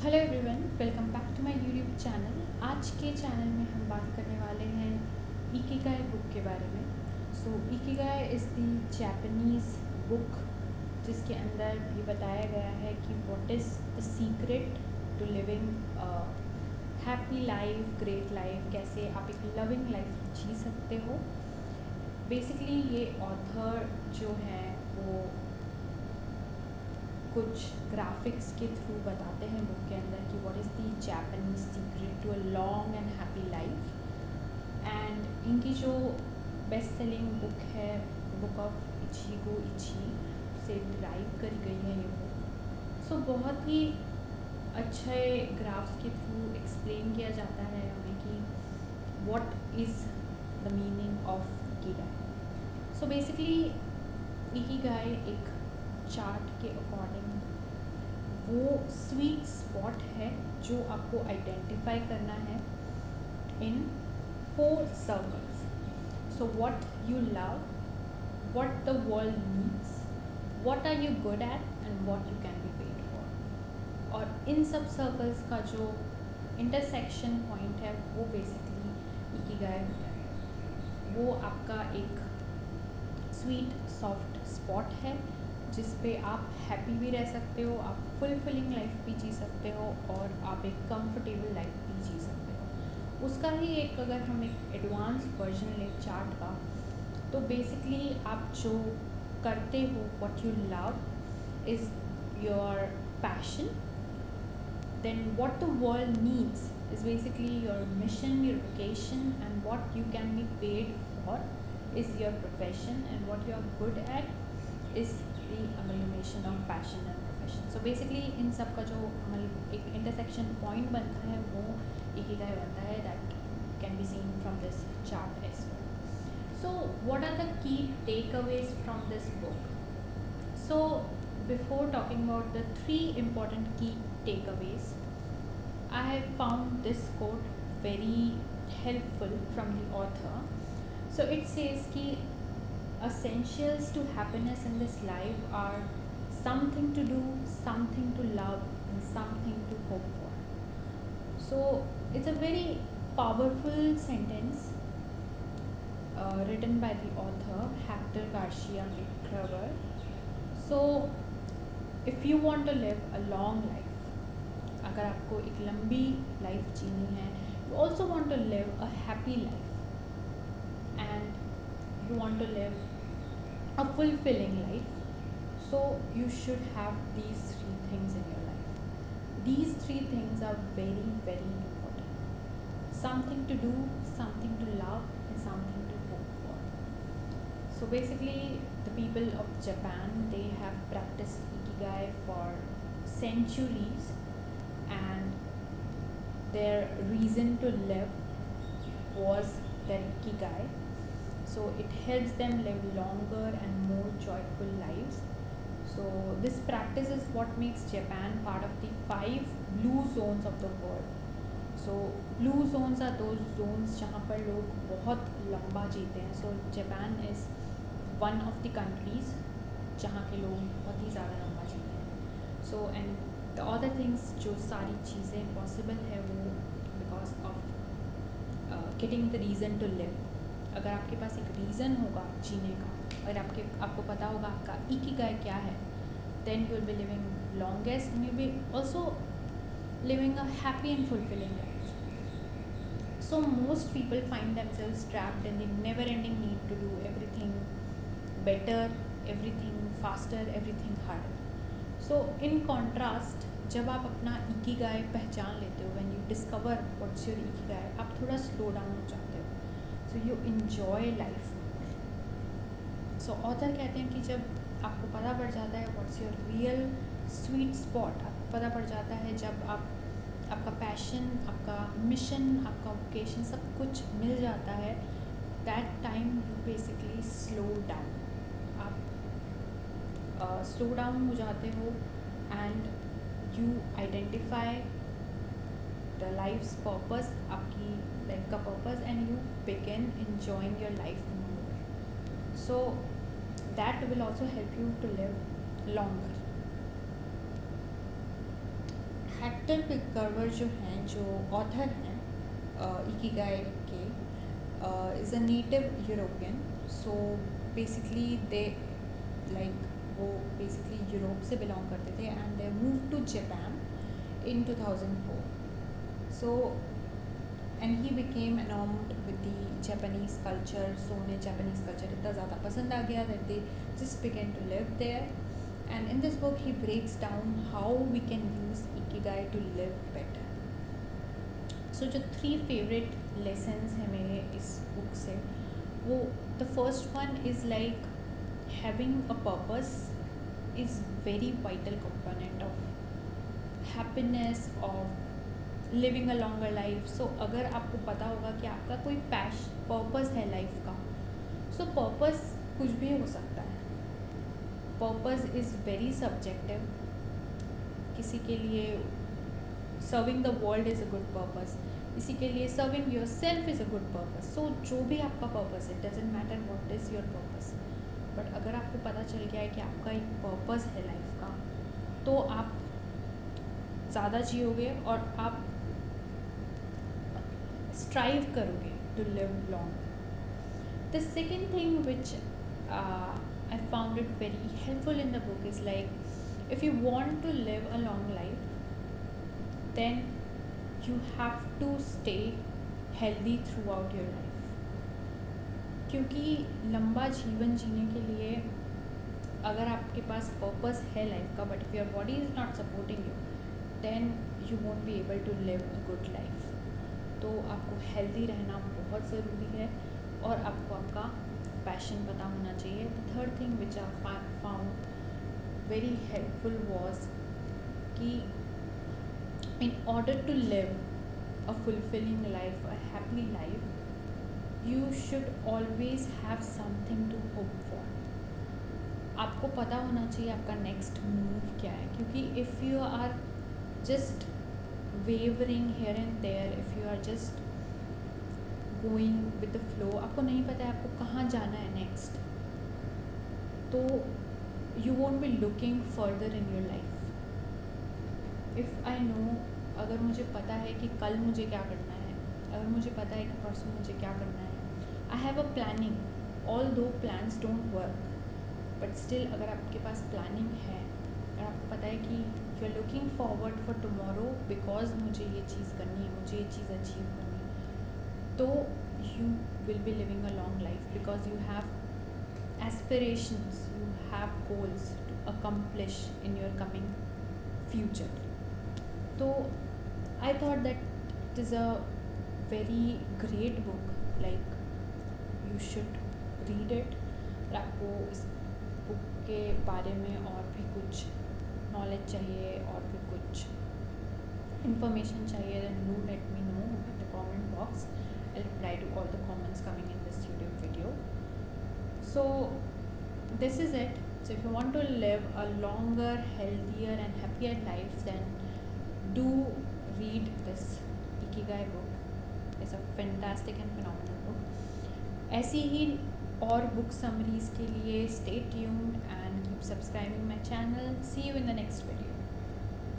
Hello everyone, welcome back to my YouTube channel. आज के channel में हम बात करने वाले हैं इकिगाई बुक के बारे में। So Ikigai is the Japanese book जिसके अंदर ये बताया गया है कि what is the secret to living happy life, great life, कैसे आप एक लविंग लाइफ जी सकते हो। बेसिकली ये ऑथर जो है वो कुछ ग्राफिक्स के थ्रू बताते हैं बुक के अंदर कि what is the Japanese secret to a long and happy life. And इनकी जो बेस्ट सेलिंग बुक है, बुक ऑफ इचिगो इची से डिराइव करी गई है ये बुक। सो बहुत ही अच्छे ग्राफ्स के थ्रू एक्सप्लेन किया जाता है हमें कि what is the meaning of ikigai. So basically ikigai एक चार्ट के अकॉर्डिंग वो स्वीट स्पॉट है जो आपको आइडेंटिफाई करना है in 4 circles. So what you love, what the world needs, what are you good at and what you can be paid for. और इन सब सर्कल्स का जो इंटरसेक्शन पॉइंट है वो बेसिकली इकिगाई होता है। वो आपका एक स्वीट सॉफ्ट स्पॉट है जिस पे आप हैप्पी भी रह सकते हो, आप फुलफिलिंग लाइफ भी जी सकते हो और आप एक कंफर्टेबल लाइफ भी जी सकते हो। उसका ही एक अगर हम एक एडवांस वर्जन लें चार्ट का, तो बेसिकली आप जो करते हो, what you love is your passion, then what the world needs is basically your mission, your vocation, and what you can be paid for is your profession, and what you are good at is the amalgamation of passion and profession. So basically इन सब का जो एक intersection point बनता है वो Ikigai बनता है, that can be seen from this chart as well. So what are the key takeaways from this book? So before talking about the 3 important key takeaways, I have found this quote very helpful from the author. So it says कि essentials to happiness in this life are something to do, something to love, and something to hope for. So it's a very powerful sentence written by the author Hector Garcia Kerber. So if you want to live a long life, अगर आपको एक लंबी life जीनी है, you also want to live a happy life, and you want to live a fulfilling life, so you should have these 3 things in your life. These 3 things are very very important: something to do, something to love, and something to hope for. So basically the people of Japan, they have practiced ikigai for centuries, and their reason to live was their ikigai. So it helps them live longer and more joyful lives. So this practice is what makes Japan part of the 5 blue zones of the world. So blue zones are those zones जहाँ पर लोग बहुत लंबा जीते हैं. So Japan is one of the countries जहाँ के लोग बहुत ही ज़्यादा लंबा जीते हैं. So and the other things, जो सारी चीज़ें possible है वो because of getting the reason to live. अगर आपके पास एक रीज़न होगा जीने का, और आपको पता होगा आपका इकिगाई क्या है, then you will be living longest and you will be also living a happy and fulfilling life. So most people find themselves trapped in the never ending need to do everything better, everything faster, everything harder. So in contrast, जब आप अपना Ikigai पहचान लेते हो, when you discover what's your ikigai, आप थोड़ा slow down हो जाते हो. So you enjoy life. So author कहते हैं कि जब आपको पता पड़ जाता है what's your real sweet spot, आपको पता पड़ जाता है जब आपका पैशन, आपका मिशन, आपका वोकेशन सब कुछ मिल जाता है, that time you basically slow down. आप slow down हो जाते हो and you identify the life's purpose, आपकी लाइफ का purpose, and you begin enjoying your life more. So that will also help you to live longer. Hector पिकर्वर जो हैं, जो ऑथर हैं इकिगाई के, is a native European. So basically they like वो basically Europe से belong करते थे and they move to Japan in 2004. So and he became enamored with the Japanese culture. So उन्हें Japanese culture इतना ज़्यादा पसंद आ गया that they just began to live there. And in this book he breaks down how we can use Ikigai to live better. So जो 3 favorite lessons हैं मेरे इस book से, वो the first one is like having a purpose is very vital component of happiness of living a longer life. So अगर आपको पता होगा कि आपका कोई पर्पस है लाइफ का, सो पर्पस कुछ भी हो सकता है. Purpose is very subjective. किसी के लिए serving the world is a good purpose, किसी के लिए serving yourself is a good purpose. So जो भी आपका पर्पस है, doesn't matter what is your purpose, but अगर आपको पता चल गया है कि आपका एक पर्पस है लाइफ का, तो आप ज़्यादा जियोगे और आप स्ट्राइव करोगे to live long. The second thing which I found it very helpful in the book is like if you want to live a long life then you have to stay healthy throughout your life. क्योंकि लंबा जीवन जीने के लिए अगर आपके पास purpose है लाइफ का, but if your body is not supporting you, then you won't be able to live a good life. तो आपको हेल्दी रहना बहुत ज़रूरी है और आपको आपका पैशन पता होना चाहिए. The third thing which I found very helpful was कि in order to live a fulfilling life, a happy life, you should always have something to hope for. आपको पता होना चाहिए आपका नेक्स्ट मूव क्या है, क्योंकि if you are just wavering here and there, if you are just going with the flow, आपको नहीं पता है आपको कहाँ जाना है नेक्स्ट, तो you won't be looking further in your life. if I know, अगर मुझे पता है कि कल मुझे क्या करना है, अगर मुझे पता है कि परसों मुझे क्या करना है, I have a planning. although plans don't work, but still अगर आपके पास planning है, अगर आपको पता है कि you are looking forward for tomorrow because मुझे ये चीज़ करनी है, मुझे ये चीज़ अचीव करनी है, तो you will be living a long life because you have aspirations, you have goals to accomplish in your coming future. तो I thought that it is a very great book, like you should read it. और आपको इस book के बारे में और भी कुछ नॉलेज चाहिए और भी कुछ information चाहिए, then do let me know in the comment box. I'll reply to all the comments coming in this YouTube video. So this is it. So if you want to live a longer, healthier and happier life, then do read this Ikigai book. It's a fantastic and phenomenal book. ऐसी ही और book summaries के लिए stay tuned and keep subscribing my channel. See you in the next video.